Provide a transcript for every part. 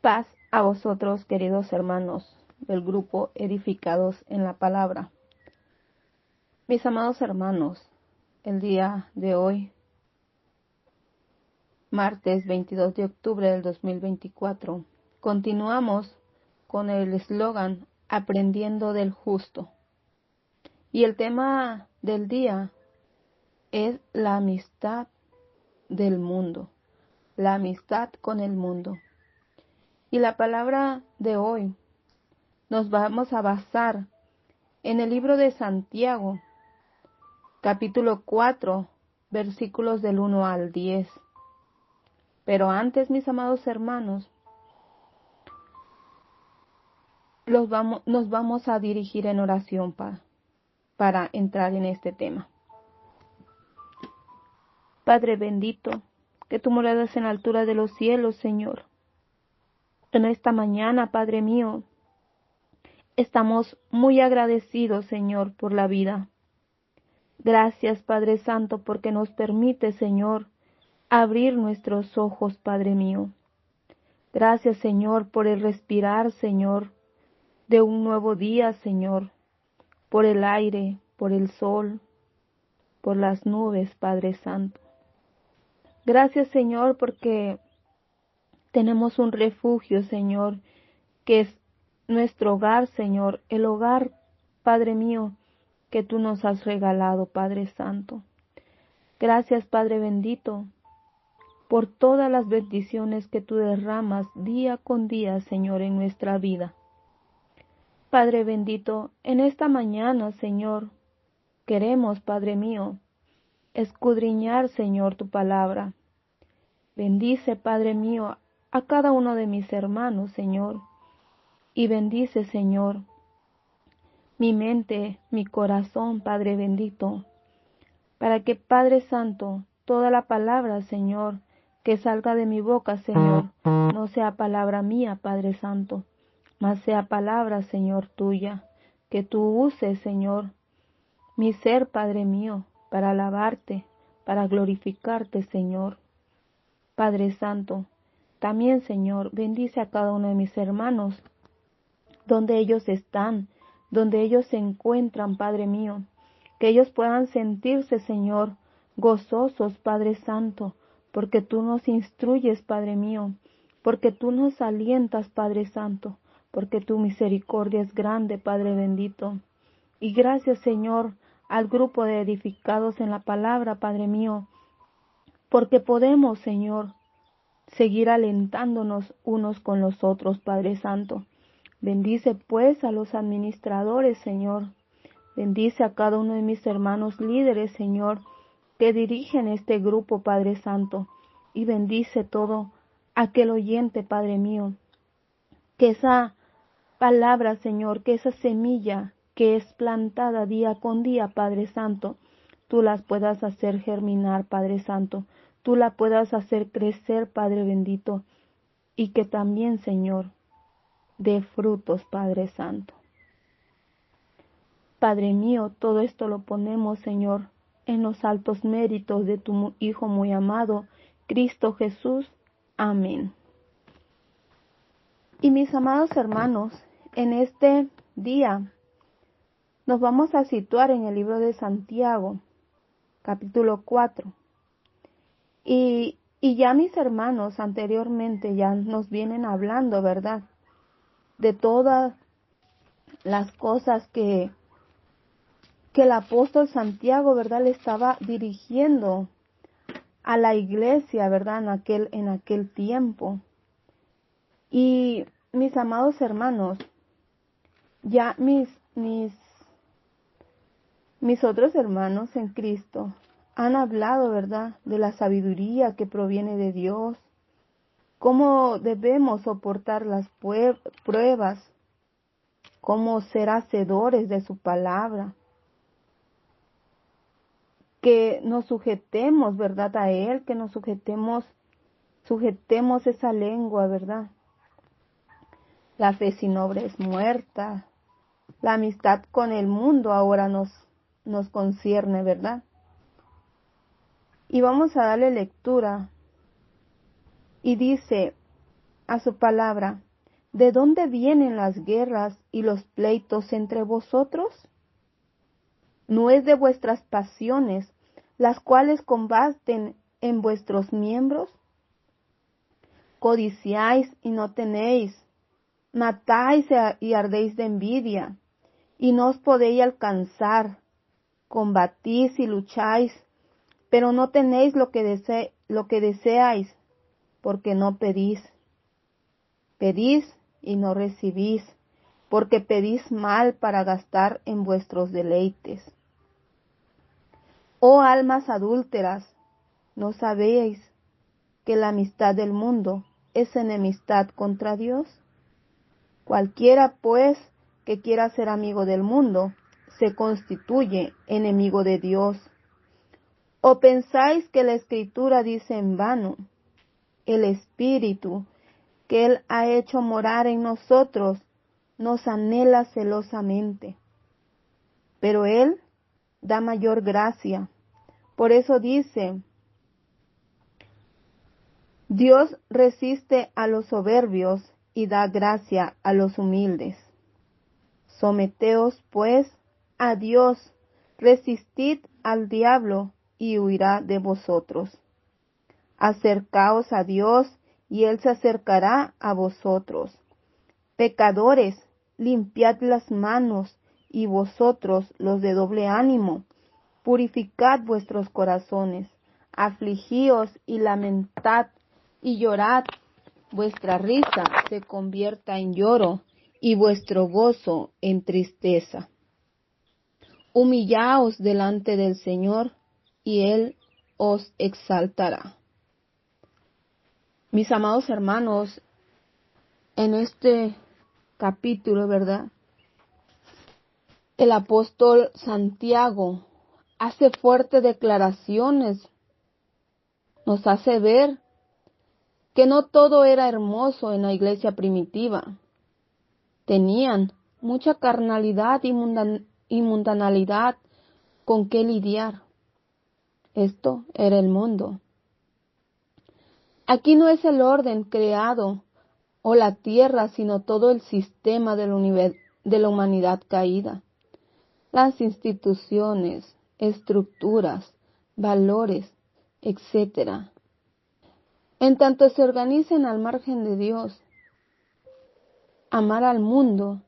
Paz a vosotros, queridos hermanos del grupo Edificados en la Palabra. Mis amados hermanos, el día de hoy, martes 22 de octubre del 2024, continuamos con el eslogan Aprendiendo del Justo. Y el tema del día es la amistad del mundo, la amistad con el mundo. Y la palabra de hoy nos vamos a basar en el libro de Santiago, capítulo 4, versículos del 1 al 10. Pero antes, mis amados hermanos, nos vamos a dirigir en oración para entrar en este tema. Padre bendito, que tú moras en la altura de los cielos, Señor. En esta mañana, Padre mío, estamos muy agradecidos, Señor, por la vida. Gracias, Padre Santo, porque nos permite, Señor, abrir nuestros ojos, Padre mío. Gracias, Señor, por el respirar, Señor, de un nuevo día, Señor, por el aire, por el sol, por las nubes, Padre Santo. Gracias, Señor, porque tenemos un refugio, Señor, que es nuestro hogar, Señor, el hogar, Padre mío, que tú nos has regalado, Padre Santo. Gracias, Padre bendito, por todas las bendiciones que tú derramas día con día, Señor, en nuestra vida. Padre bendito, en esta mañana, Señor, queremos, Padre mío, escudriñar, Señor, tu palabra. Bendice, Padre mío, a cada uno de mis hermanos, Señor, y bendice, Señor, mi mente, mi corazón, Padre bendito, para que, Padre Santo, toda la palabra, Señor, que salga de mi boca, Señor, no sea palabra mía, Padre Santo, mas sea palabra, Señor, tuya, que tú uses, Señor, mi ser, Padre mío, para alabarte, para glorificarte, Señor. Padre Santo, también, Señor, bendice a cada uno de mis hermanos, donde ellos están, donde ellos se encuentran, Padre mío, que ellos puedan sentirse, Señor, gozosos, Padre Santo, porque tú nos instruyes, Padre mío, porque tú nos alientas, Padre Santo, porque tu misericordia es grande, Padre bendito. Y gracias, Señor, al grupo de edificados en la palabra, Padre mío, porque podemos, Señor, seguir alentándonos unos con los otros, Padre Santo. Bendice pues a los administradores, Señor. Bendice a cada uno de mis hermanos líderes, Señor, que dirigen este grupo, Padre Santo. Y bendice todo aquel oyente, Padre mío, que esa palabra, Señor, que esa semilla que es plantada día con día, Padre Santo, tú las puedas hacer germinar, Padre Santo. Tú la puedas hacer crecer, Padre bendito, y que también, Señor, dé frutos, Padre Santo. Padre mío, todo esto lo ponemos, Señor, en los altos méritos de tu Hijo muy amado, Cristo Jesús. Amén. Y mis amados hermanos, en este día nos vamos a situar en el libro de Santiago, capítulo 4. Y ya mis hermanos anteriormente ya nos vienen hablando, ¿verdad?, de todas las cosas que el apóstol Santiago, ¿verdad?, le estaba dirigiendo a la iglesia, ¿verdad?, en aquel tiempo. Y mis amados hermanos, ya mis otros hermanos en Cristo han hablado, ¿verdad?, de la sabiduría que proviene de Dios, cómo debemos soportar las pruebas, cómo ser hacedores de su palabra, que nos sujetemos, ¿verdad?, a Él, que nos sujetemos esa lengua, ¿verdad? La fe sin obra es muerta. La amistad con el mundo ahora nos concierne, ¿verdad? Y vamos a darle lectura. Y dice, a su palabra, ¿de dónde vienen las guerras y los pleitos entre vosotros? ¿No es de vuestras pasiones, las cuales combaten en vuestros miembros? Codiciáis y no tenéis, matáis y ardéis de envidia, y no os podéis alcanzar, combatís y lucháis, pero no tenéis lo que deseáis, porque no pedís. Pedís y no recibís, porque pedís mal para gastar en vuestros deleites. Oh almas adúlteras, ¿no sabéis que la amistad del mundo es enemistad contra Dios? Cualquiera, pues, que quiera ser amigo del mundo, se constituye enemigo de Dios. ¿O pensáis que la Escritura dice en vano, el Espíritu que Él ha hecho morar en nosotros nos anhela celosamente? Pero Él da mayor gracia. Por eso dice, Dios resiste a los soberbios y da gracia a los humildes. Someteos, pues, a Dios, resistid al diablo y huirá de vosotros. Acercaos a Dios y Él se acercará a vosotros. Pecadores, limpiad las manos, y vosotros, los de doble ánimo, purificad vuestros corazones, afligíos y lamentad y llorad. Vuestra risa se convierta en lloro y vuestro gozo en tristeza. Humillaos delante del Señor y Él os exaltará. Mis amados hermanos, en este capítulo, ¿verdad? El apóstol Santiago hace fuertes declaraciones, nos hace ver que no todo era hermoso en la iglesia primitiva. Tenían mucha carnalidad y mundanalidad con que lidiar. Esto era el mundo. Aquí no es el orden creado o la tierra, sino todo el sistema de la humanidad caída. Las instituciones, estructuras, valores, etc. En tanto se organicen al margen de Dios, amar al mundo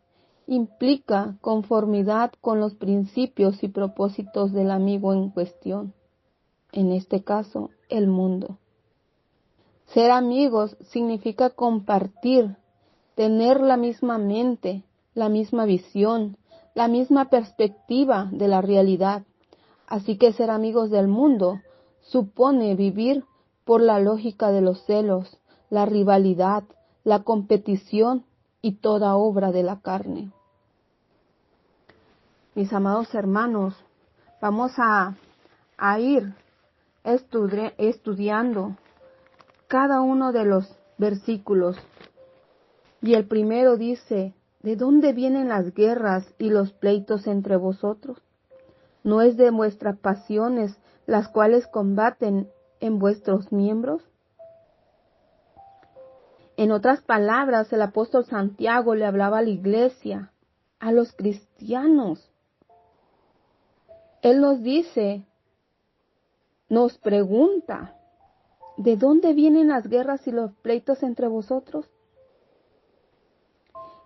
implica conformidad con los principios y propósitos del amigo en cuestión, en este caso, el mundo. Ser amigos significa compartir, tener la misma mente, la misma visión, la misma perspectiva de la realidad. Así que ser amigos del mundo supone vivir por la lógica de los celos, la rivalidad, la competición y toda obra de la carne. Mis amados hermanos, vamos a ir estudiando cada uno de los versículos. Y el primero dice, ¿de dónde vienen las guerras y los pleitos entre vosotros? ¿No es de vuestras pasiones las cuales combaten en vuestros miembros? En otras palabras, el apóstol Santiago le hablaba a la iglesia, a los cristianos. Él nos dice, nos pregunta, ¿de dónde vienen las guerras y los pleitos entre vosotros?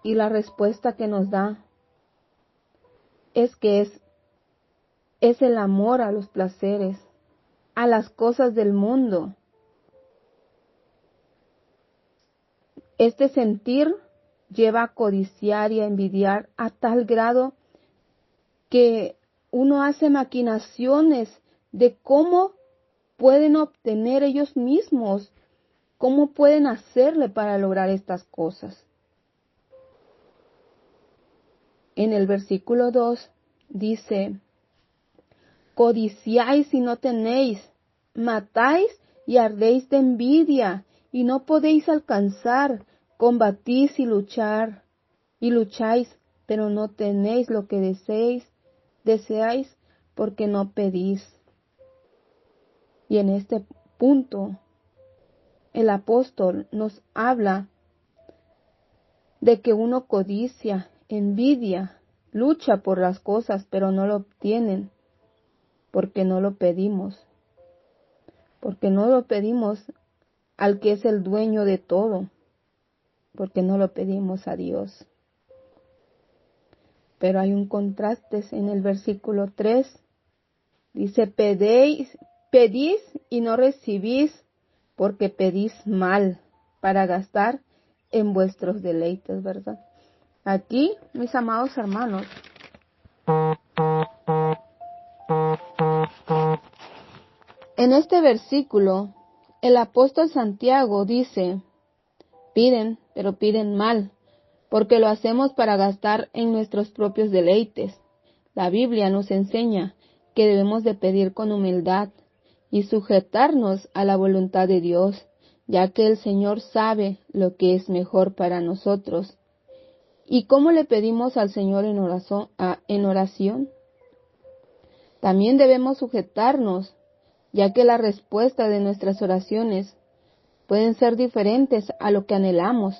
Y la respuesta que nos da es que es el amor a los placeres, a las cosas del mundo. Este sentir lleva a codiciar y a envidiar a tal grado que uno hace maquinaciones de cómo pueden obtener ellos mismos, cómo pueden hacerle para lograr estas cosas. En el versículo 2 dice, codiciáis y no tenéis, matáis y ardéis de envidia y no podéis alcanzar, combatís y lucháis, pero no tenéis lo que deseáis porque no pedís. Y en este punto, el apóstol nos habla de que uno codicia, envidia, lucha por las cosas, pero no lo obtienen, porque no lo pedimos. Porque no lo pedimos al que es el dueño de todo, porque no lo pedimos a Dios. Pero hay un contraste en el versículo 3. Dice, pedís y no recibís, porque pedís mal, para gastar en vuestros deleites, ¿verdad? Aquí, mis amados hermanos, en este versículo, el apóstol Santiago dice, piden, pero piden mal, porque lo hacemos para gastar en nuestros propios deleites. La Biblia nos enseña que debemos de pedir con humildad y sujetarnos a la voluntad de Dios, ya que el Señor sabe lo que es mejor para nosotros. ¿Y cómo le pedimos al Señor en oración? También debemos sujetarnos, ya que la respuesta de nuestras oraciones pueden ser diferentes a lo que anhelamos,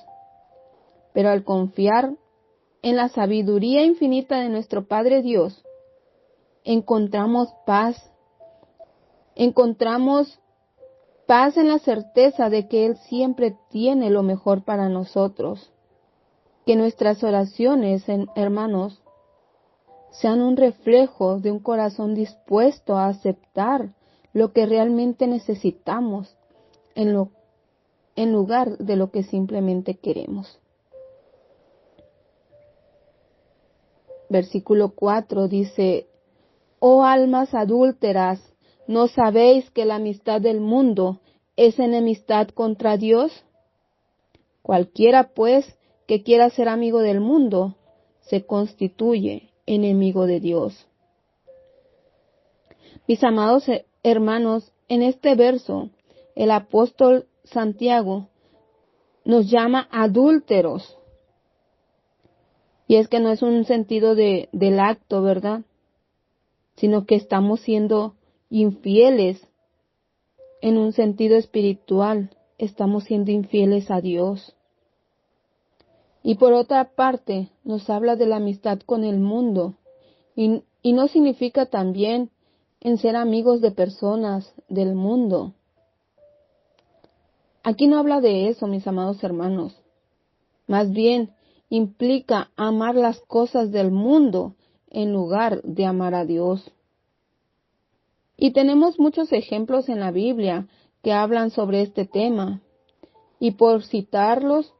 pero al confiar en la sabiduría infinita de nuestro Padre Dios, encontramos paz en la certeza de que Él siempre tiene lo mejor para nosotros. Que nuestras oraciones, hermanos, sean un reflejo de un corazón dispuesto a aceptar lo que realmente necesitamos en lugar de lo que simplemente queremos. Versículo 4 dice, oh almas adúlteras, ¿no sabéis que la amistad del mundo es enemistad contra Dios? Cualquiera, pues, que quiera ser amigo del mundo, se constituye enemigo de Dios. Mis amados hermanos, en este verso, el apóstol Santiago nos llama adúlteros. Y es que no es un sentido del acto, ¿verdad? Sino que estamos siendo infieles en un sentido espiritual. Estamos siendo infieles a Dios. Y por otra parte, nos habla de la amistad con el mundo. Y no significa también en ser amigos de personas del mundo. Aquí no habla de eso, mis amados hermanos. Más bien, implica amar las cosas del mundo en lugar de amar a Dios. Y tenemos muchos ejemplos en la Biblia que hablan sobre este tema. Y por citarlos,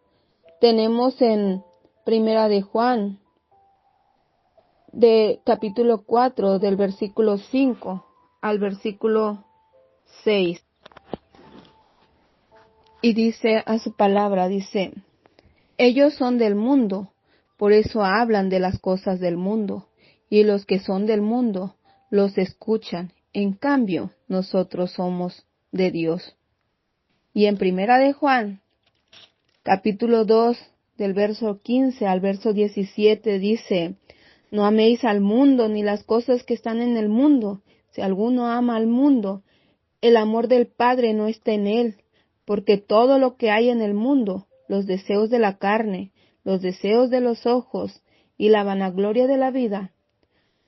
tenemos en Primera de Juan, de capítulo 4, del versículo 5 al versículo 6. Y dice a su palabra, dice, ellos son del mundo, por eso hablan de las cosas del mundo, y los que son del mundo los escuchan. En cambio, nosotros somos de Dios. Y en Primera de Juan, capítulo 2, del verso 15 al verso 17, dice, no améis al mundo ni las cosas que están en el mundo. Si alguno ama al mundo, el amor del Padre no está en él, porque todo lo que hay en el mundo, los deseos de la carne, los deseos de los ojos y la vanagloria de la vida,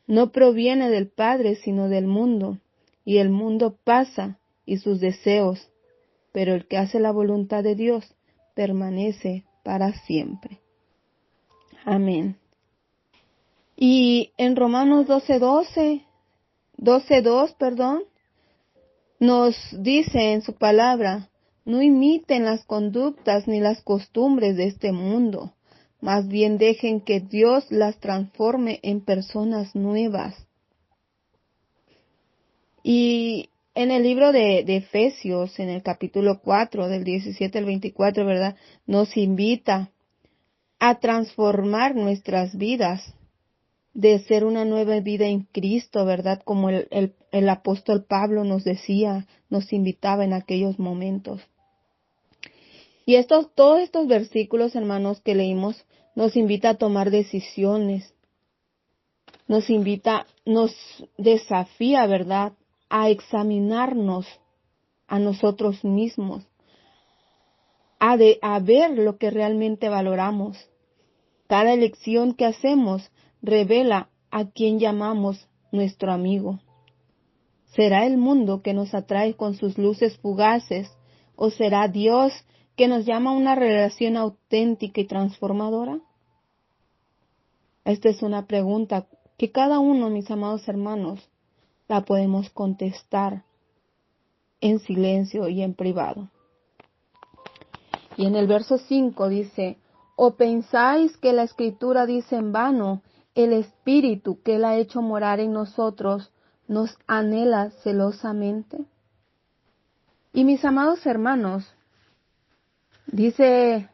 no proviene del Padre sino del mundo, y el mundo pasa y sus deseos, pero el que hace la voluntad de Dios permanece para siempre. Amén. Y en Romanos 12:2, nos dice en su palabra, no imiten las conductas ni las costumbres de este mundo, más bien dejen que Dios las transforme en personas nuevas. Y en el libro de Efesios, en el capítulo 4, del 17 al 24, ¿verdad? Nos invita a transformar nuestras vidas, de ser una nueva vida en Cristo, ¿verdad? Como el apóstol Pablo nos decía, nos invitaba en aquellos momentos. Y todos estos versículos, hermanos, que leímos, nos invita a tomar decisiones. Nos desafía, ¿verdad?, a examinarnos a nosotros mismos, a ver lo que realmente valoramos Cada elección que hacemos revela a quién llamamos nuestro amigo. ¿Será el mundo que nos atrae con sus luces fugaces o será Dios que nos llama a una relación auténtica y transformadora? Esta es una pregunta que cada uno, mis amados hermanos, la podemos contestar en silencio y en privado. Y en el verso 5 dice, ¿o pensáis que la Escritura dice en vano, el Espíritu que Él ha hecho morar en nosotros nos anhela celosamente? Y mis amados hermanos, dice,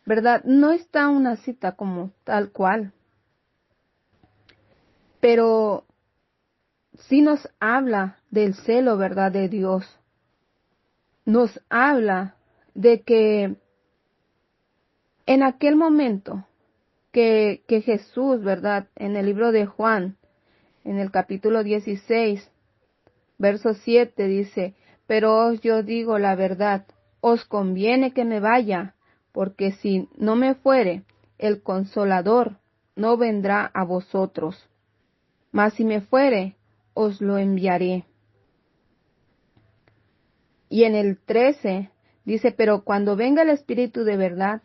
¿verdad? No está una cita como tal cual, pero sí nos habla del celo, ¿verdad?, de Dios. Nos habla de que en aquel momento que Jesús, ¿verdad?, en el libro de Juan, en el capítulo 16, verso 7 dice, pero yo digo la verdad, os conviene que me vaya, porque si no me fuere, el Consolador no vendrá a vosotros, mas si me fuere, os lo enviaré. Y en el 13 dice, pero cuando venga el Espíritu de verdad,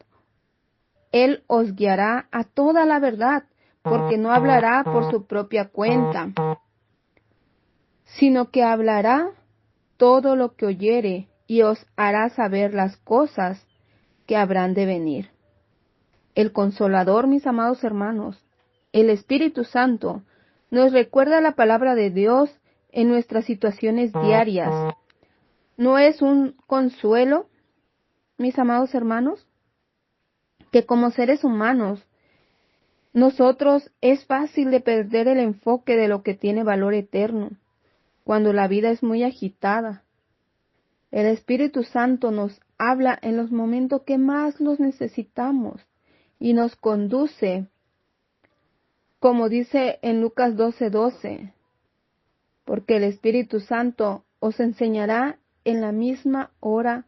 Él os guiará a toda la verdad, porque no hablará por su propia cuenta, sino que hablará todo lo que oyere y os hará saber las cosas que habrán de venir. El Consolador, mis amados hermanos, el Espíritu Santo, nos recuerda la palabra de Dios en nuestras situaciones diarias. ¿No es un consuelo, mis amados hermanos, que como seres humanos, nosotros es fácil de perder el enfoque de lo que tiene valor eterno, cuando la vida es muy agitada? El Espíritu Santo nos habla en los momentos que más los necesitamos y nos conduce, como dice en Lucas 12:12, porque el Espíritu Santo os enseñará en la misma hora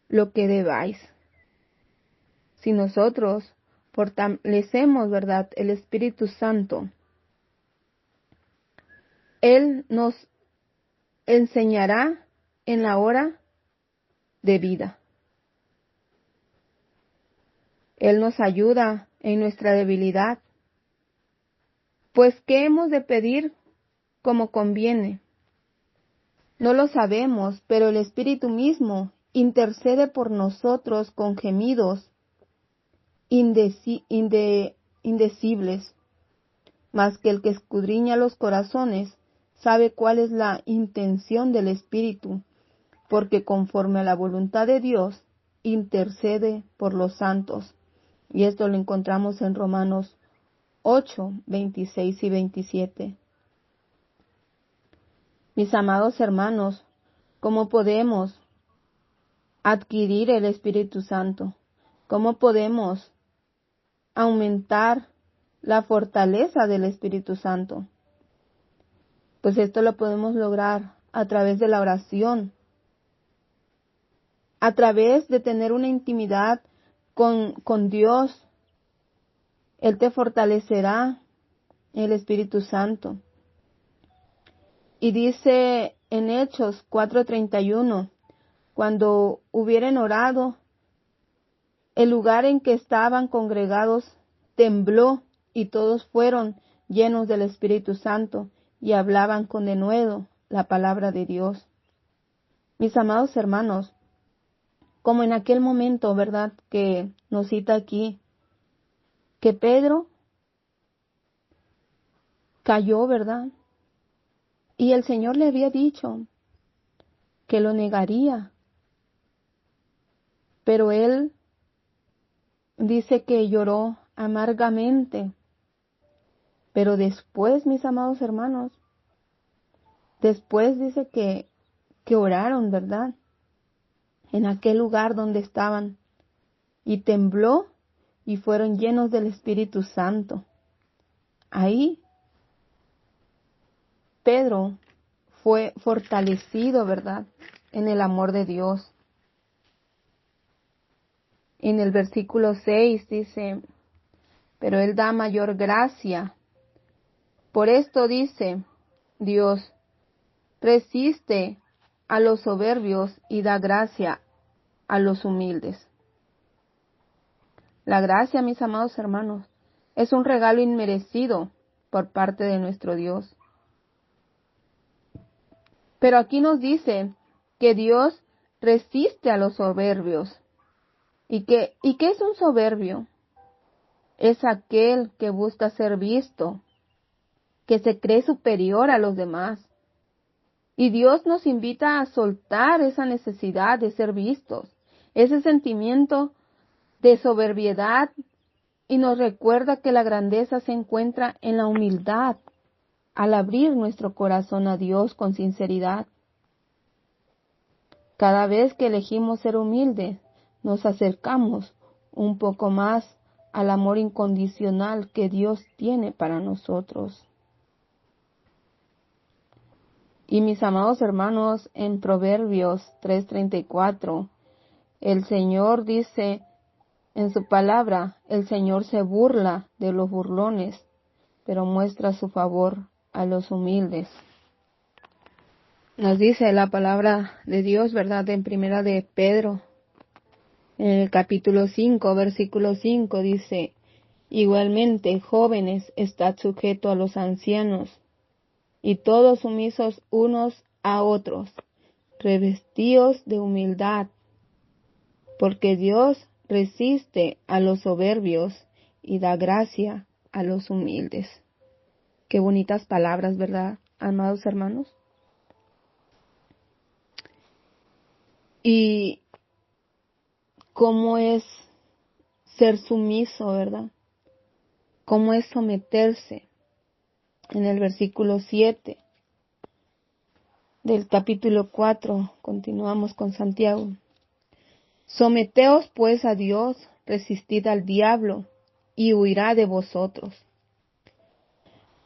lo que debáis. Si nosotros fortalecemos, ¿verdad?, el Espíritu Santo, Él nos enseñará en la hora de vida. Él nos ayuda en nuestra debilidad. Pues, ¿qué hemos de pedir como conviene? No lo sabemos, pero el Espíritu mismo intercede por nosotros con gemidos indecibles. Mas que el que escudriña los corazones sabe cuál es la intención del Espíritu, porque conforme a la voluntad de Dios intercede por los santos. Y esto lo encontramos en Romanos 8, 26 y 27. Mis amados hermanos, ¿cómo podemos adquirir el Espíritu Santo? ¿Cómo podemos aumentar la fortaleza del Espíritu Santo? Pues esto lo podemos lograr a través de la oración, a través de tener una intimidad con Dios. Él te fortalecerá, el Espíritu Santo. Y dice en Hechos 4:31, cuando hubieren orado, el lugar en que estaban congregados tembló y todos fueron llenos del Espíritu Santo y hablaban con denuedo la palabra de Dios. Mis amados hermanos, como en aquel momento, ¿verdad?, que nos cita aquí, que Pedro cayó, ¿verdad? Y el Señor le había dicho que lo negaría. Pero él dice que lloró amargamente. Pero después, mis amados hermanos, después dice que oraron, ¿verdad?, en aquel lugar donde estaban. Y tembló y fueron llenos del Espíritu Santo. Ahí Pedro fue fortalecido, ¿verdad?, en el amor de Dios. En el versículo 6 dice, pero Él da mayor gracia. Por esto dice Dios, resiste a los soberbios y da gracia a los humildes. La gracia, mis amados hermanos, es un regalo inmerecido por parte de nuestro Dios. Pero aquí nos dice que Dios resiste a los soberbios. ¿Y qué es un soberbio? Es aquel que busca ser visto, que se cree superior a los demás. Y Dios nos invita a soltar esa necesidad de ser vistos, ese sentimiento de soberbiedad, y nos recuerda que la grandeza se encuentra en la humildad, al abrir nuestro corazón a Dios con sinceridad. Cada vez que elegimos ser humildes, nos acercamos un poco más al amor incondicional que Dios tiene para nosotros. Y mis amados hermanos, en Proverbios 3:34, el Señor dice en su palabra, el Señor se burla de los burlones, pero muestra su favor a los humildes. Nos dice la palabra de Dios, ¿verdad? En primera de Pedro, en el capítulo 5, versículo 5, dice, igualmente, jóvenes, estad sujetos a los ancianos, y todos sumisos unos a otros, revestidos de humildad, porque Dios resiste a los soberbios y da gracia a los humildes. Qué bonitas palabras, ¿verdad, amados hermanos? Y cómo es ser sumiso, ¿verdad? Cómo es someterse. En el versículo 7 del capítulo 4, continuamos con Santiago. Someteos pues a Dios, resistid al diablo, y huirá de vosotros.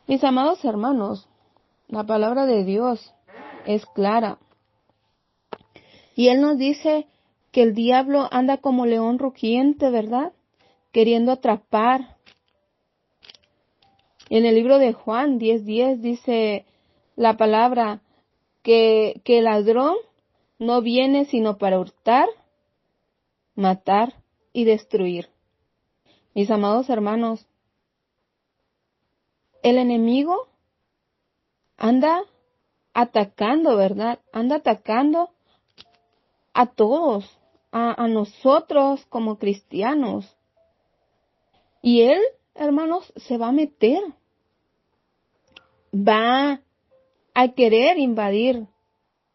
Mis amados hermanos, la palabra de Dios es clara. Y Él nos dice que el diablo anda como león rugiente, ¿verdad? Queriendo atrapar. En el libro de Juan 10:10 dice la palabra que el ladrón no viene sino para hurtar, matar y destruir. Mis amados hermanos, el enemigo anda atacando, ¿verdad? Anda atacando a todos, a nosotros como cristianos. Y él, hermanos, se va a meter. Va a querer invadir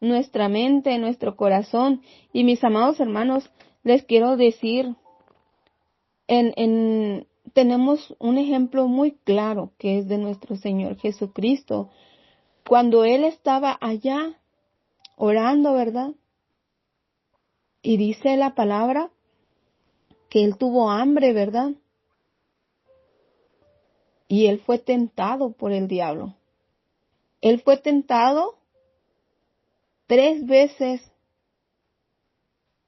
nuestra mente, nuestro corazón. Y mis amados hermanos, les quiero decir, tenemos un ejemplo muy claro que es de nuestro Señor Jesucristo. Cuando Él estaba allá orando, ¿verdad? Y dice la palabra que Él tuvo hambre, ¿verdad? Y Él fue tentado por el diablo. Él fue tentado 3 veces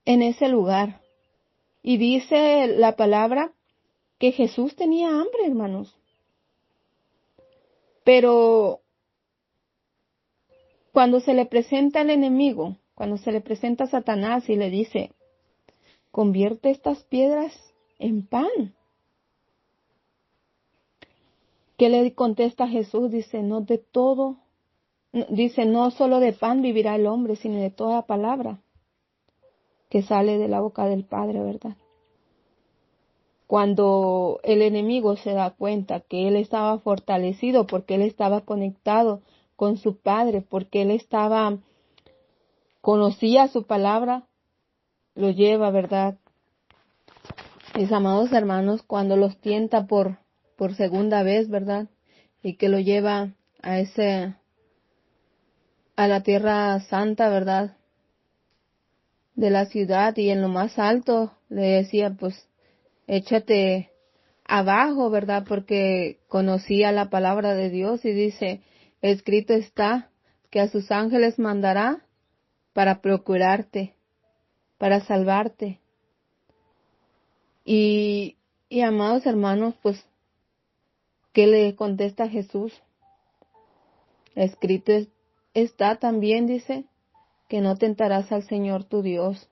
en ese lugar. Y dice la palabra que Jesús tenía hambre, hermanos. Pero cuando se le presenta el enemigo, cuando se le presenta a Satanás y le dice, convierte estas piedras en pan. ¿Qué le contesta Jesús? Dice, no solo de pan vivirá el hombre, sino de toda palabra que sale de la boca del Padre, ¿verdad? Cuando el enemigo se da cuenta que él estaba fortalecido porque él estaba conectado con su Padre, porque él conocía su palabra, lo lleva, ¿verdad? Mis amados hermanos, cuando los tienta por segunda vez, ¿verdad? Y que lo lleva a la tierra santa, ¿verdad? De la ciudad, y en lo más alto le decía, pues, échate abajo, ¿verdad? Porque conocía la palabra de Dios y dice, escrito está que a sus ángeles mandará para procurarte, para salvarte. Y amados hermanos, pues ¿Qué le contesta Jesús? Escrito está también, dice, que no tentarás al Señor tu Dios.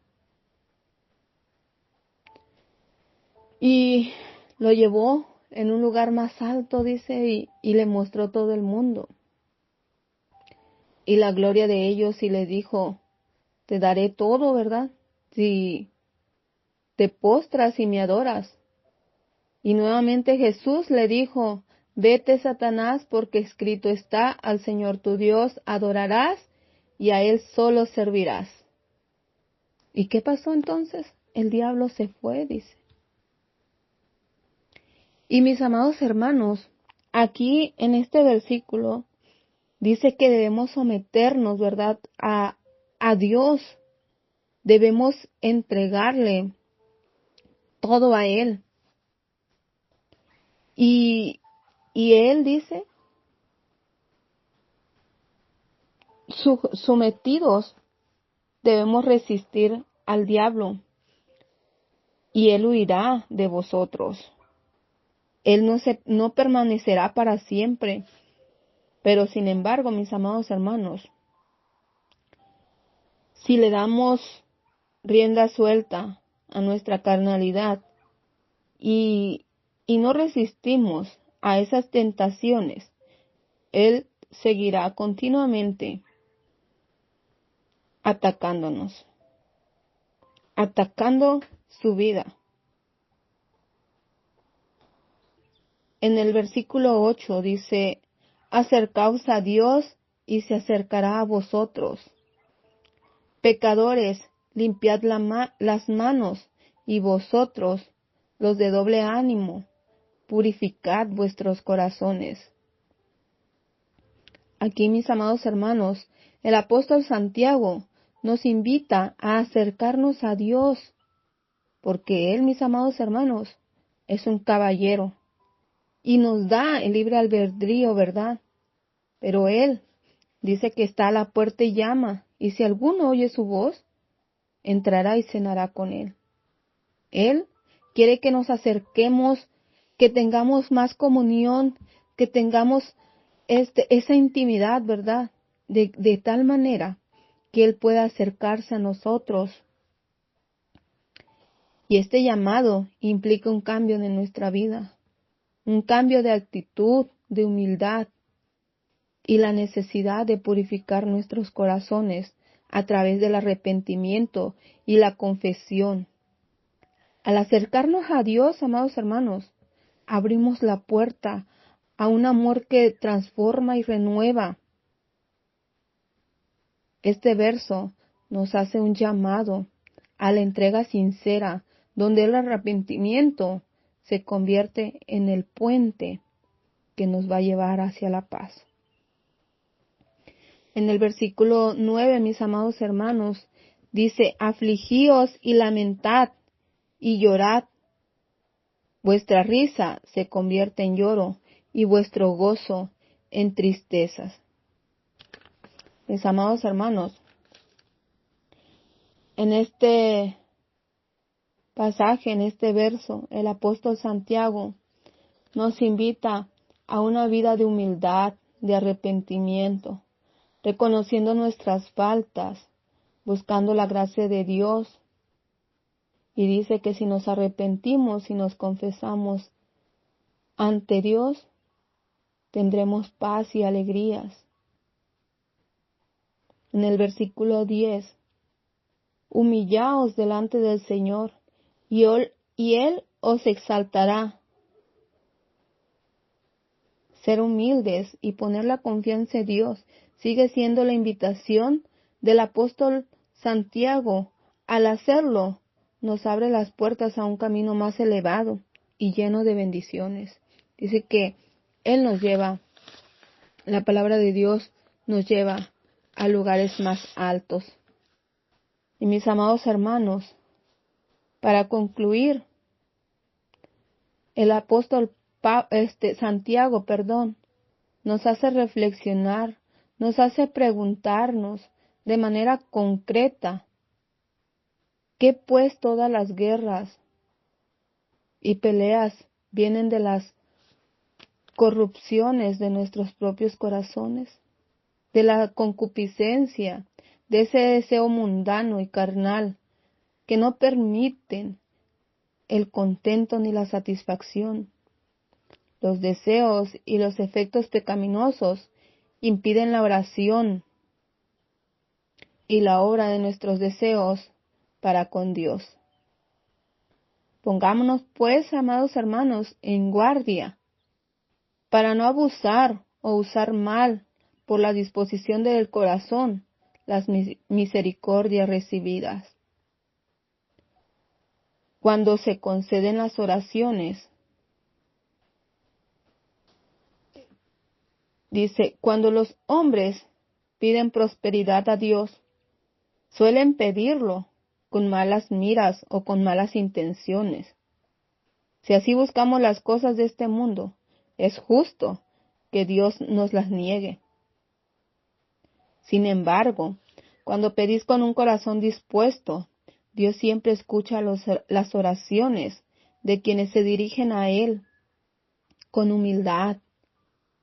Y lo llevó en un lugar más alto, dice, y le mostró todo el mundo. Y la gloria de ellos, y le dijo, te daré todo, ¿verdad? Si te postras y me adoras. Y nuevamente Jesús le dijo, vete, Satanás, porque escrito está, al Señor tu Dios adorarás y a Él solo servirás. ¿Y qué pasó entonces? El diablo se fue, dice. Y mis amados hermanos, aquí en este versículo dice que debemos someternos, ¿verdad?, a Dios. Debemos entregarle todo a Él. Y Él dice, sometidos, debemos resistir al diablo y Él huirá de vosotros. Él no permanecerá para siempre. Pero sin embargo, mis amados hermanos, si le damos rienda suelta a nuestra carnalidad y no resistimos a esas tentaciones, Él seguirá continuamente atacándonos, atacando su vida. En el versículo 8 dice, acercaos a Dios y se acercará a vosotros. Pecadores, limpiad las manos, y vosotros, los de doble ánimo, purificad vuestros corazones. Aquí, mis amados hermanos, el apóstol Santiago nos invita a acercarnos a Dios, porque Él, mis amados hermanos, es un caballero y nos da el libre albedrío, ¿verdad? Pero Él dice que está a la puerta y llama, y si alguno oye su voz, entrará y cenará con Él. Él quiere que nos acerquemos, que tengamos más comunión, que tengamos esa intimidad, ¿verdad? De tal manera que Él pueda acercarse a nosotros. Y este llamado implica un cambio en nuestra vida, un cambio de actitud, de humildad y la necesidad de purificar nuestros corazones a través del arrepentimiento y la confesión. Al acercarnos a Dios, amados hermanos, abrimos la puerta a un amor que transforma y renueva. Este verso nos hace un llamado a la entrega sincera, donde el arrepentimiento se convierte en el puente que nos va a llevar hacia la paz. En el versículo 9, mis amados hermanos, dice, afligíos y lamentad y llorad. Vuestra risa se convierte en lloro y vuestro gozo en tristezas. Mis amados hermanos, en este pasaje, en este verso, el apóstol Santiago nos invita a una vida de humildad, de arrepentimiento, reconociendo nuestras faltas, buscando la gracia de Dios. Y dice que si nos arrepentimos y nos confesamos ante Dios, tendremos paz y alegrías. En el versículo 10, humillaos delante del Señor, y Él os exaltará. Ser humildes y poner la confianza en Dios sigue siendo la invitación del apóstol Santiago. Al hacerlo, nos abre las puertas a un camino más elevado y lleno de bendiciones. Dice que Él nos lleva, la palabra de Dios nos lleva a lugares más altos. Y mis amados hermanos, para concluir, el apóstol Santiago, nos hace reflexionar, nos hace preguntarnos de manera concreta, ¿qué pues todas las guerras y peleas vienen de las corrupciones de nuestros propios corazones, de la concupiscencia, de ese deseo mundano y carnal que no permiten el contento ni la satisfacción. Los deseos y los efectos pecaminosos impiden la oración y la obra de nuestros deseos para con Dios. Pongámonos, pues, amados hermanos, en guardia, para no abusar o usar mal por la disposición del corazón las misericordias recibidas. Cuando se conceden las oraciones, dice, cuando los hombres piden prosperidad a Dios, suelen pedirlo con malas miras o con malas intenciones. Si así buscamos las cosas de este mundo, es justo que Dios nos las niegue. Sin embargo, cuando pedís con un corazón dispuesto, Dios siempre escucha las oraciones de quienes se dirigen a Él con humildad,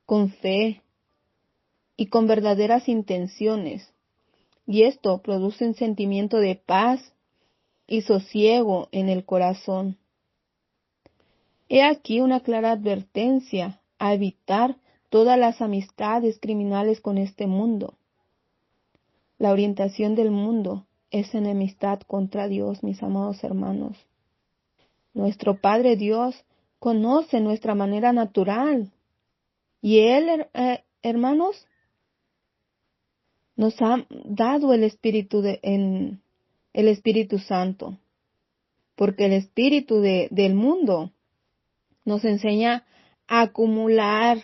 con fe y con verdaderas intenciones. Y esto produce un sentimiento de paz y sosiego en el corazón. He aquí una clara advertencia a evitar todas las amistades criminales con este mundo. La orientación del mundo es enemistad contra Dios, mis amados hermanos. Nuestro Padre Dios conoce nuestra manera natural y Él, hermanos, nos ha dado el Espíritu el Espíritu Santo, porque el espíritu del mundo nos enseña a acumular,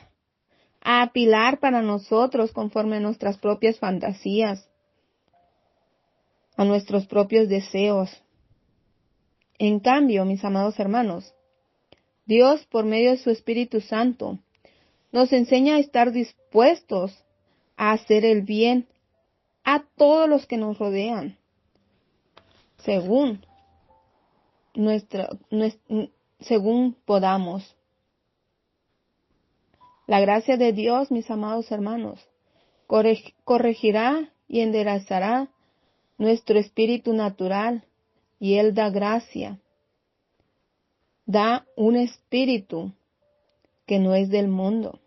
a apilar para nosotros conforme a nuestras propias fantasías, a nuestros propios deseos. En cambio, mis amados hermanos, Dios, por medio de su Espíritu Santo, nos enseña a estar dispuestos a hacer el bien a todos los que nos rodean, según podamos. La gracia de Dios, mis amados hermanos, corregirá y enderezará nuestro espíritu natural, y Él da gracia. Da un espíritu que no es del mundo.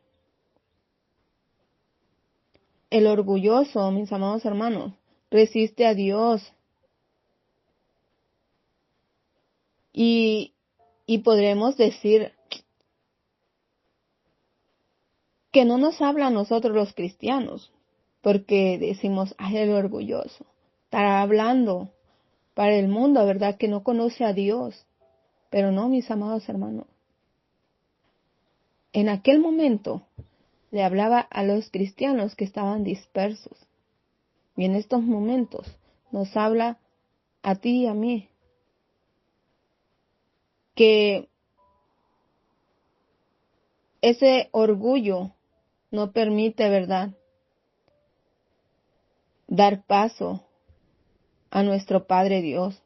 El orgulloso, mis amados hermanos, resiste a Dios. Y podremos decir que no nos habla a nosotros los cristianos, porque decimos, ay, el orgulloso, estará hablando para el mundo, ¿verdad? Que no conoce a Dios. Pero no, mis amados hermanos. En aquel momento le hablaba a los cristianos que estaban dispersos. Y en estos momentos nos habla a ti y a mí. Que ese orgullo no permite, ¿verdad?, dar paso a nuestro Padre Dios.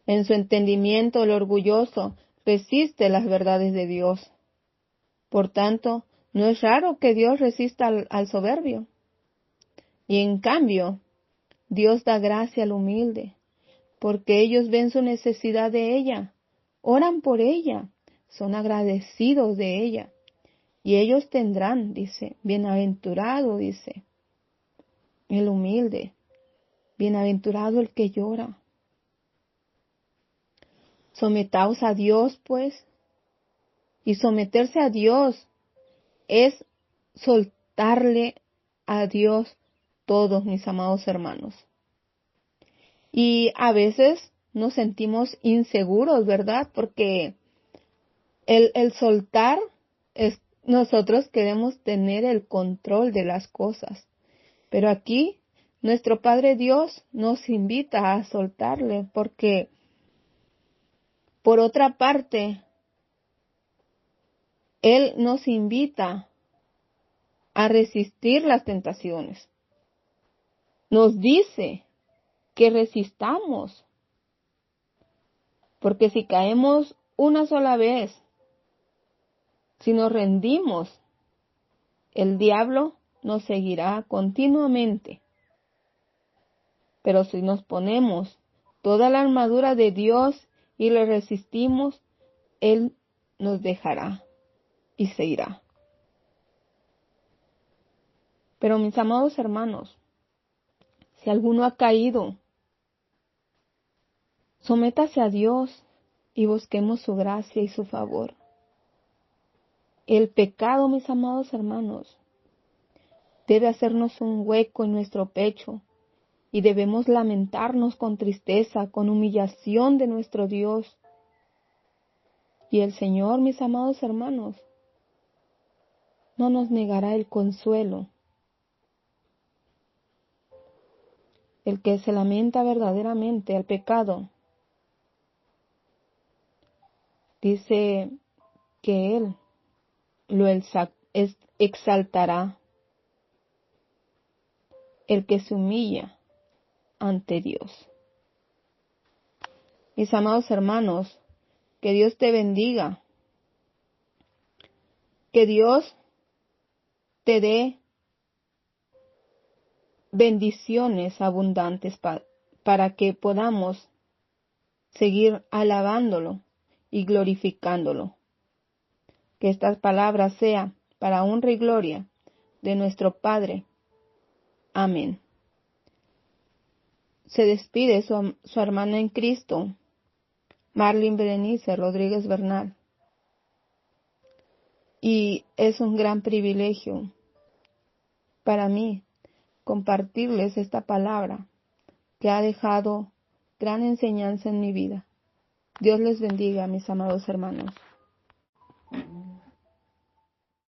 En su entendimiento, el orgulloso resiste las verdades de Dios. Por tanto, no es raro que Dios resista al soberbio. Y en cambio, Dios da gracia al humilde, porque ellos ven su necesidad de ella, oran por ella, son agradecidos de ella. Y ellos tendrán, dice, bienaventurado, dice, el humilde, bienaventurado el que llora. Sometaos a Dios, pues, y someterse a Dios es soltarle a Dios todos, mis amados hermanos. Y a veces nos sentimos inseguros, ¿verdad? Porque el soltar nosotros queremos tener el control de las cosas. Pero aquí nuestro Padre Dios nos invita a soltarle, porque por otra parte, Él nos invita a resistir las tentaciones. Nos dice que resistamos, porque si caemos una sola vez, Si nos rendimos, el diablo nos seguirá continuamente. Pero si nos ponemos toda la armadura de Dios y le resistimos, Él nos dejará y se irá. Pero mis amados hermanos, si alguno ha caído, sométase a Dios y busquemos su gracia y su favor. El pecado, mis amados hermanos, debe hacernos un hueco en nuestro pecho y debemos lamentarnos con tristeza, con humillación de nuestro Dios. Y el Señor, mis amados hermanos, no nos negará el consuelo. El que se lamenta verdaderamente al pecado, dice que Él lo exaltará. El que se humilla ante Dios. Mis amados hermanos, que Dios te bendiga. Que Dios te dé bendiciones abundantes para que podamos seguir alabándolo y glorificándolo. Que estas palabras sean para honra y gloria de nuestro Padre. Amén. Se despide su hermana en Cristo, Marlene Berenice Rodríguez Bernal. Y es un gran privilegio para mí compartirles esta palabra que ha dejado gran enseñanza en mi vida. Dios les bendiga, mis amados hermanos.